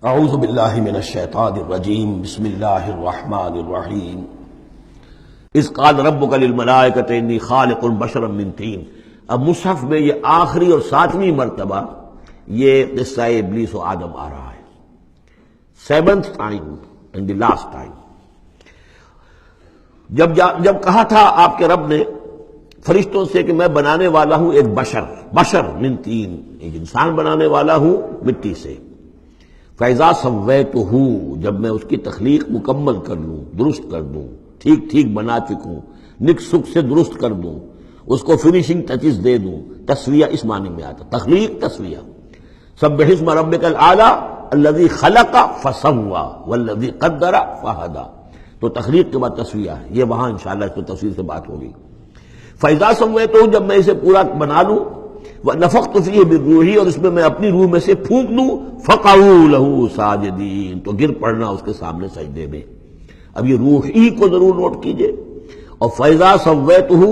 اعوذ باللہ من الشیطان الرجیم بسم اللہ الرحمن الرحیم اذ قال ربک للملائکۃ انی خالق بشرا من طین۔ اب مصحف میں یہ آخری اور 7ویں مرتبہ یہ قصہ ابلیس و آدم آ رہا ہے، 7th time and the last time۔ جب کہا تھا آپ کے رب نے فرشتوں سے کہ میں بنانے والا ہوں ایک بشر من طین، ایک انسان بنانے والا ہوں مٹی سے۔ فَإِذَا سَوَّيْتُهُ، جب میں اس کی تخلیق مکمل کر لوں، درست کر دوں، ٹھیک بنا چکوں، نک سک سے درست کر دوں، اس کو فنیشنگ ٹچز دے دوں۔ تسویہ اس معنی میں آتا، تخلیق تسویہ۔ سبح اسم ربک الاعلی الذی خلق فسوی والذی قدر فہدی، تو تخلیق کے بعد تسویہ ہے، یہ وہاں انشاءاللہ اس کو تفصیل سے بات ہوگی۔ فَإِذَا سَوَّيْتُهُ، جب میں اسے پورا بنا لوں، وَنَفَخْتُ فِيهِ مِن رُوحِي، اور اس میں میں اپنی روح میں سے پھونک دوں، فَقَعُوا لَهُ سَاجِدِينَ، تو گر پڑنا اس کے سامنے سجدے میں۔ اب یہ روح ہی کو ضرور نوٹ کیجئے، اور فَإِذَا سَوَّيْتُهُ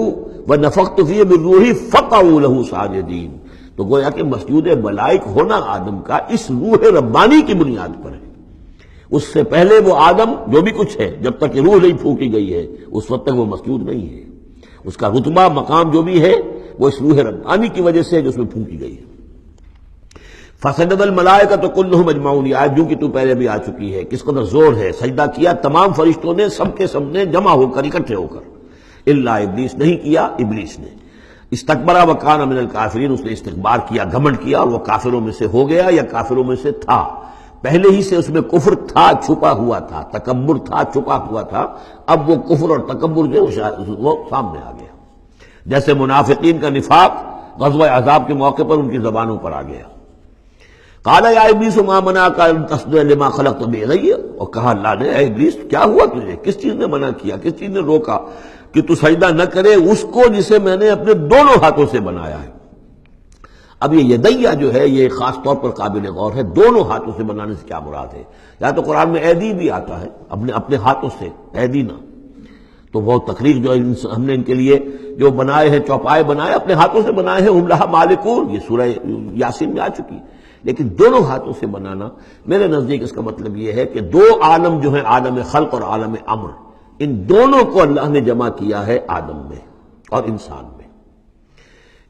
وَنَفَخْتُ فِيهِ مِن رُوحِي فَقَعُوا لَهُ سَاجِدِينَ، تو گویا کہ مسجود ملائک ہونا آدم کا اس روح ربانی کی بنیاد پر ہے۔ اس سے پہلے وہ آدم جو بھی کچھ ہے، جب تک کہ روح نہیں پھونکی گئی ہے اس وقت تک وہ مسجود نہیں ہے۔ اس کا رتبہ مقام جو بھی ہے وہ اس روح ربانی کی وجہ سے جو اس میں پھونکی گئی ہے۔ فسجد الملائکۃ کلھم اجمعون، یہ آیت جو کہ تو پہلے بھی آ چکی ہے، کس قدر زور ہے، سجدہ کیا تمام فرشتوں نے، سب کے سب نے جمع ہو کر، اکٹھے ہو کر، الا ابلیس، نہیں کیا ابلیس نے۔ استکبر وکان من الکافرین، اس نے استکبار کیا، گھمنڈ کیا، اور وہ کافروں میں سے ہو گیا یا کافروں میں سے تھا۔ پہلے ہی سے اس میں کفر تھا، چھپا ہوا تھا، تکبر تھا، چھپا ہوا تھا، اب وہ کفر اور تکبر جو وہ سامنے آ گیا۔ جیسے منافقین کا نفاق غزوہ احزاب کے موقع پر ان کی زبانوں پر آ گیا۔ قال یا ابلیس ما منعک ان تسجد لما خلقت بیدی، اور کہا اللہ نے، اے ابلیس کیا ہوا تجھے، کس چیز نے منع کیا، کس چیز نے روکا کہ تو سجدہ نہ کرے اس کو جسے میں نے اپنے دونوں ہاتھوں سے بنایا ہے۔ اب یہ یدیہ جو ہے یہ خاص طور پر قابل غور ہے، دونوں ہاتھوں سے بنانے سے کیا مراد ہے؟ یا تو قرآن میں ایدی بھی آتا ہے، اپنے ہاتھوں سے، ایدی نہ، تو وہ تخلیق جو ہم نے ان کے لیے جو بنائے ہیں، چوپائے بنائے، اپنے ہاتھوں سے بنائے ہیں، ہم لہا مالکون، یہ سورہ یاسین میں آ چکی۔ لیکن دونوں ہاتھوں سے بنانا میرے نزدیک اس کا مطلب یہ ہے کہ دو عالم جو ہیں، عالم خلق اور عالم امر، ان دونوں کو اللہ نے جمع کیا ہے آدم میں اور انسان میں۔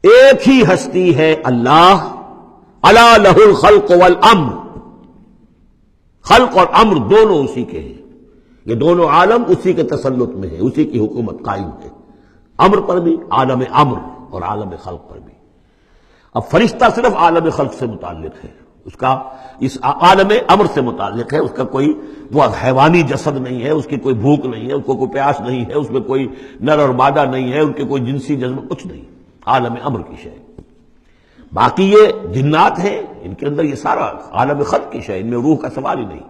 ایک ہی ہستی ہے اللہ، الا لہ الخلق والامر، خلق اور امر دونوں اسی کے ہیں، یہ دونوں عالم اسی کے تسلط میں ہے، اسی کی حکومت قائم ہے، امر پر بھی، عالم امر اور عالم خلق پر بھی۔ اب فرشتہ صرف عالم خلق سے متعلق ہے، اس کا اس عالم امر سے متعلق ہے، اس کا کوئی وہ حیوانی جسد نہیں ہے، اس کی کوئی بھوک نہیں ہے، اس کو کوئی پیاس نہیں ہے، اس میں کوئی نر اور مادہ نہیں ہے، ان کے کوئی جنسی جذبہ کچھ نہیں، عالم امر کی شے۔ باقی یہ جنات ہیں، ان کے اندر یہ سارا عالم خلق کی شے، ان میں روح کا سوال ہی نہیں۔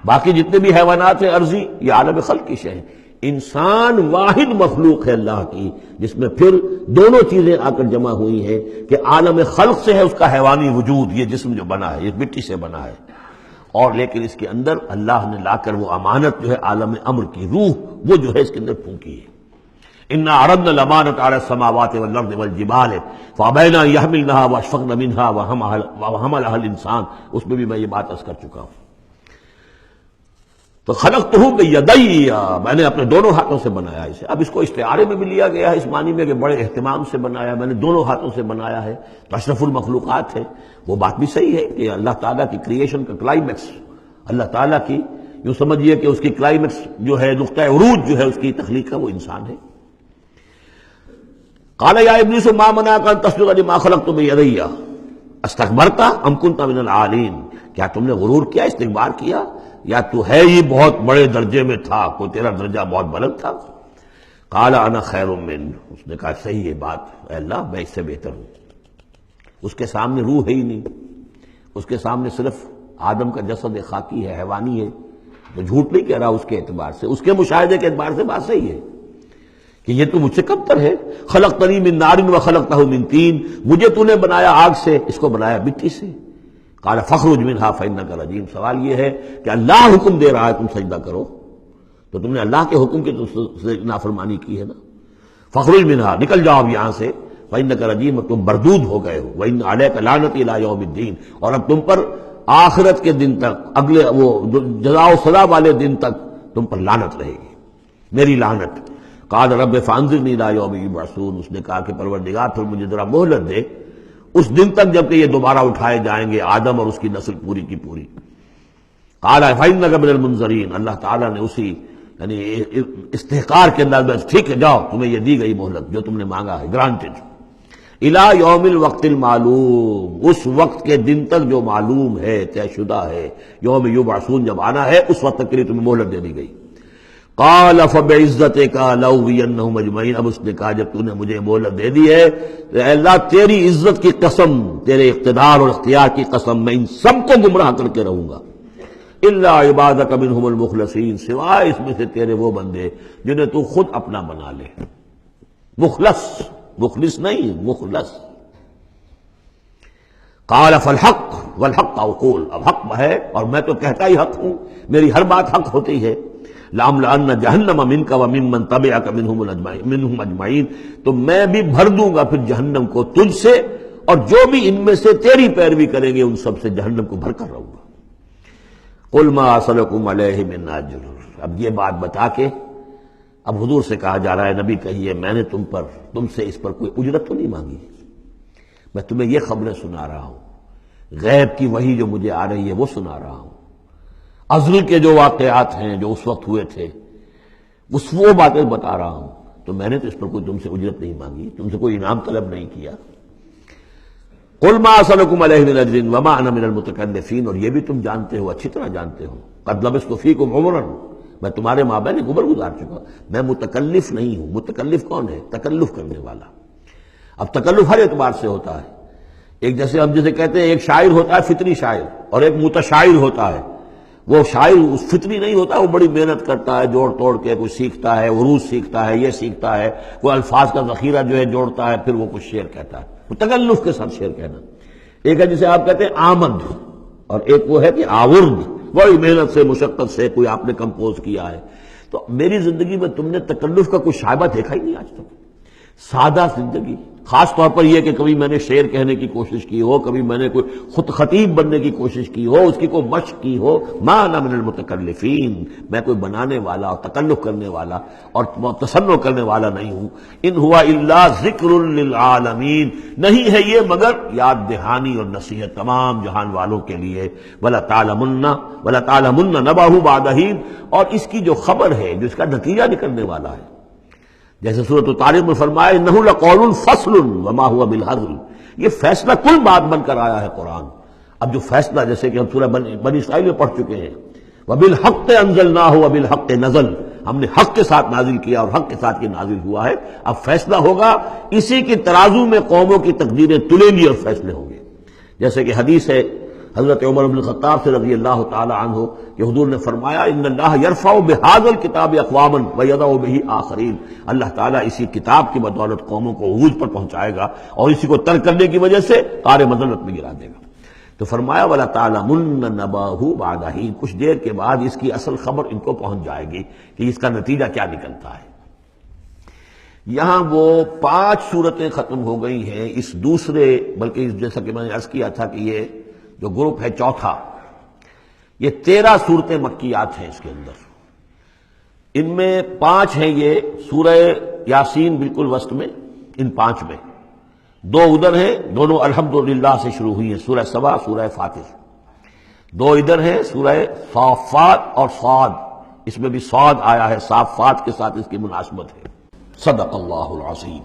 باقی جتنے بھی حیوانات ہیں ارضی، یہ عالم خلق کی شے ہیں۔ انسان واحد مخلوق ہے اللہ کی، جس میں پھر دونوں چیزیں آ کر جمع ہوئی ہیں کہ عالم خلق سے ہے اس کا حیوانی وجود، یہ جسم جو بنا ہے، یہ مٹی سے بنا ہے، اور لیکن اس کے اندر اللہ نے لا کر وہ امانت جو ہے عالم امر کی، روح وہ جو ہے اس کے اندر پھونکی ہے۔ انا عرضنا الامانۃ علی السماوات والارض والجبال فابین ان یحملنها واشفقن منها وحملها الانسان، اس میں بھی میں یہ بات عرض کر چکا ہوں۔ تو خلقتہ بیدی، میں نے اپنے دونوں ہاتھوں سے بنایا اسے۔ اب اس کو استعارے میں بھی لیا گیا ہے، اس معنی میں کہ بڑے اہتمام سے بنایا، میں نے دونوں ہاتھوں سے بنایا ہے، تو اشرف المخلوقات ہے۔ وہ بات بھی صحیح ہے کہ اللہ تعالیٰ کی کریشن کا کلائمیکس، اللہ تعالیٰ کی یوں سمجھیے کہ اس کی کلائمیکس جو ہے، نقطہ عروج جو ہے اس کی تخلیق کا، وہ انسان ہے۔ قال یا ابلیس ما منعک ان تسجد لما خلقت بیدی استکبرت ام کنت من العالین، کیا تم نے غرور کیا، استکبار کیا، یا تو ہے ہی بہت بڑے درجے میں تھا، کوئی تیرا درجہ بہت بلند تھا؟ قال انا خیر من، اس نے کہا صحیح ہے بات، اے اللہ میں اس سے بہتر ہوں۔ اس کے سامنے روح ہے ہی نہیں، اس کے سامنے صرف آدم کا جسد خاکی ہے، حیوانی ہے، تو جھوٹ نہیں کہہ رہا اس کے اعتبار سے، اس کے مشاہدے کے اعتبار سے بات صحیح ہے کہ یہ تو مجھ سے کمتر ہے۔ خلقتنی من نار وخلقتہ من طین، مجھے تو نے بنایا آگ سے، اس کو بنایا مٹی سے۔ قال فاخرج منها فانک رجیم، سوال یہ ہے کہ اللہ حکم دے رہا ہے تم سجدہ کرو، تو تم نے اللہ کے حکم کی نافرمانی کی ہے نا۔ فاخرج منها، نکل جاؤ اب یہاں سے، فانک رجیم، تم مردود ہو گئے ہو، وان علیک لعنتی الی یوم الدین، اور اب تم پر آخرت کے دن تک، اگلے وہ جزا و سزا والے دن تک تم پر لعنت رہے گی، میری لعنت۔ قال رب فانظرنی الی یوم یبعثون، اس نے کہا کہ پروردگار پھر مجھے ذرا مہلت دے اس دن تک جب کہ یہ دوبارہ اٹھائے جائیں گے، آدم اور اس کی نسل پوری کی پوری۔ قال فإنک من المنظرین، اللہ تعالیٰ نے اسی یعنی استحقار کے انداز میں ٹھیک ہے جاؤ، تمہیں یہ دی گئی مہلت جو تم نے مانگا ہے، گرانٹڈ۔ الی یوم الوقت المعلوم، اس وقت کے دن تک جو معلوم ہے، طے شدہ ہے، یوم یبعثون جب آنا ہے اس وقت تک کے لیے تمہیں مہلت دے دی گئی۔ قال فبعزتک لأغوینہم اجمعین، اب اس نے کہا جب تو نے مجھے مہلت دے دی ہے تو اے اللہ تیری عزت کی قسم، تیرے اقتدار اور اختیار کی قسم، میں ان سب کو گمراہ کر کے رہوں گا، الا عبادک منہم المخلصین، سوائے اس میں سے تیرے وہ بندے جنہیں تو خود اپنا بنا لے۔ مخلص، مخلص نہیں، مخلص۔ قال فالحق والحق اقول، اب حق ہے اور میں تو کہتا ہی حق ہوں، میری ہر بات حق ہوتی ہے۔ لأملأن جہنم منک وممن تبعک منہم اجمعین، تو میں بھی بھر دوں گا پھر جہنم کو تجھ سے اور جو بھی ان میں سے تیری پیروی کریں گے ان سب سے جہنم کو بھر کر رہوں گا۔ قل ما اسألکم علیہ من اجر، اب یہ بات بتا کے اب حضور سے کہا جا رہا ہے نبی کہیے میں نے تم سے اس پر کوئی اجرت تو نہیں مانگی، میں تمہیں یہ خبریں سنا رہا ہوں، غیب کی وحی جو مجھے آ رہی ہے وہ سنا رہا ہوں، ازل کے جو واقعات ہیں جو اس وقت ہوئے تھے وہ باتیں بتا رہا ہوں، تو میں نے تو اس پر کوئی تم سے اجرت نہیں مانگی، تم سے کوئی انعام طلب نہیں کیا۔ قل ما اسألکم علیہ من اجر وما انا من المتکلفین، اور یہ بھی تم جانتے ہو، اچھی طرح جانتے ہو، قد لبثت فیکم عمرا، میں تمہارے مابین ایک عمر گزار چکا، میں متکلف نہیں ہوں۔ متکلف کون ہے؟ تکلف کرنے والا۔ اب تکلف ہر اعتبار سے ہوتا ہے، ایک جیسے ہم جسے کہتے ہیں ایک شاعر ہوتا ہے فطری شاعر اور ایک متشاعر ہوتا ہے، وہ شاعر فطری نہیں ہوتا، وہ بڑی محنت کرتا ہے، جوڑ توڑ کے کچھ سیکھتا ہے، عروض سیکھتا ہے، یہ سیکھتا ہے، کوئی الفاظ کا ذخیرہ جو ہے جوڑتا ہے، پھر وہ کچھ شعر کہتا ہے، وہ تکلف کے ساتھ شعر کہنا۔ ایک ہے جسے آپ کہتے ہیں آمد، اور ایک وہ ہے کہ آورد، بڑی محنت سے مشقت سے کوئی آپ نے کمپوز کیا ہے۔ تو میری زندگی میں تم نے تکلف کا کوئی شائبہ دیکھا ہی نہیں آج تک، سادہ زندگی، خاص طور پر یہ کہ کبھی میں نے شعر کہنے کی کوشش کی ہو، کبھی میں نے کوئی خود خطیب بننے کی کوشش کی ہو، اس کی کوئی مشق کی ہو، ما انا من المتکلفین، میں کوئی بنانے والا اور تکلف کرنے والا اور تصنع کرنے والا نہیں ہوں۔ ان ہوا الا ذکر للعالمین، نہیں ہے یہ مگر یاد دہانی اور نصیحت تمام جہان والوں کے لیے۔ وَلَتَعْلَمُنَّ نَبَأَهُ بَعْدَ حِینٍ، اور اس کی جو خبر ہے، جو اس کا نتیجہ نکلنے والا ہے، جیسے سورۃ الطارق میں فرمایا انہ لقول فصل وما هو بالهزل، یہ فیصلہ کن بات بن کر آیا ہے قرآن۔ اب جو فیصلہ، جیسے کہ ہم سورہ بنی اسرائیل میں پڑھ چکے ہیں، وبالحق انزلناہ وبالحق نزل، ہم نے حق کے ساتھ نازل کیا اور حق کے ساتھ یہ نازل ہوا ہے۔ اب فیصلہ ہوگا، اسی کی ترازو میں قوموں کی تقدیریں تلیں گی اور فیصلے ہوں گے۔ جیسے کہ حدیث ہے حضرت عمر بن الخطاب سے رضی اللہ تعالی عنہ کہ حضور نے فرمایا ان اللہ یرفع بہذا الکتاب اقواما ویضع بہ آخرین، اللہ تعالیٰ اسی کتاب کی بدولت قوموں کو عروج پر پہنچائے گا اور اسی کو ترک کرنے کی وجہ سے قعر مذلت میں گرا دے گا۔ تو فرمایا وَلَتَعْلَمُنَّ نَبَأَهُ بَعْدَ حِینٍ، کچھ دیر کے بعد اس کی اصل خبر ان کو پہنچ جائے گی کہ اس کا نتیجہ کیا نکلتا ہے۔ یہاں وہ 5 صورتیں ختم ہو گئی ہیں اس دوسرے، بلکہ جیسا کہ میں نے عرض کیا تھا کہ یہ جو گروپ ہے چوتھا، یہ 13 صورتیں مکیات ہیں اس کے اندر، ان میں 5 ہیں یہ سورہ یاسین بالکل وسط میں، ان 5 میں 2 ادھر ہیں، دونوں الحمدللہ سے شروع ہوئی ہیں، سورہ سبا، سورہ فاطر، 2 ادھر ہیں سورہ صافات اور صاد، اس میں بھی صاد آیا ہے، صافات کے ساتھ اس کی مناسبت ہے۔ صدق اللہ العظیم۔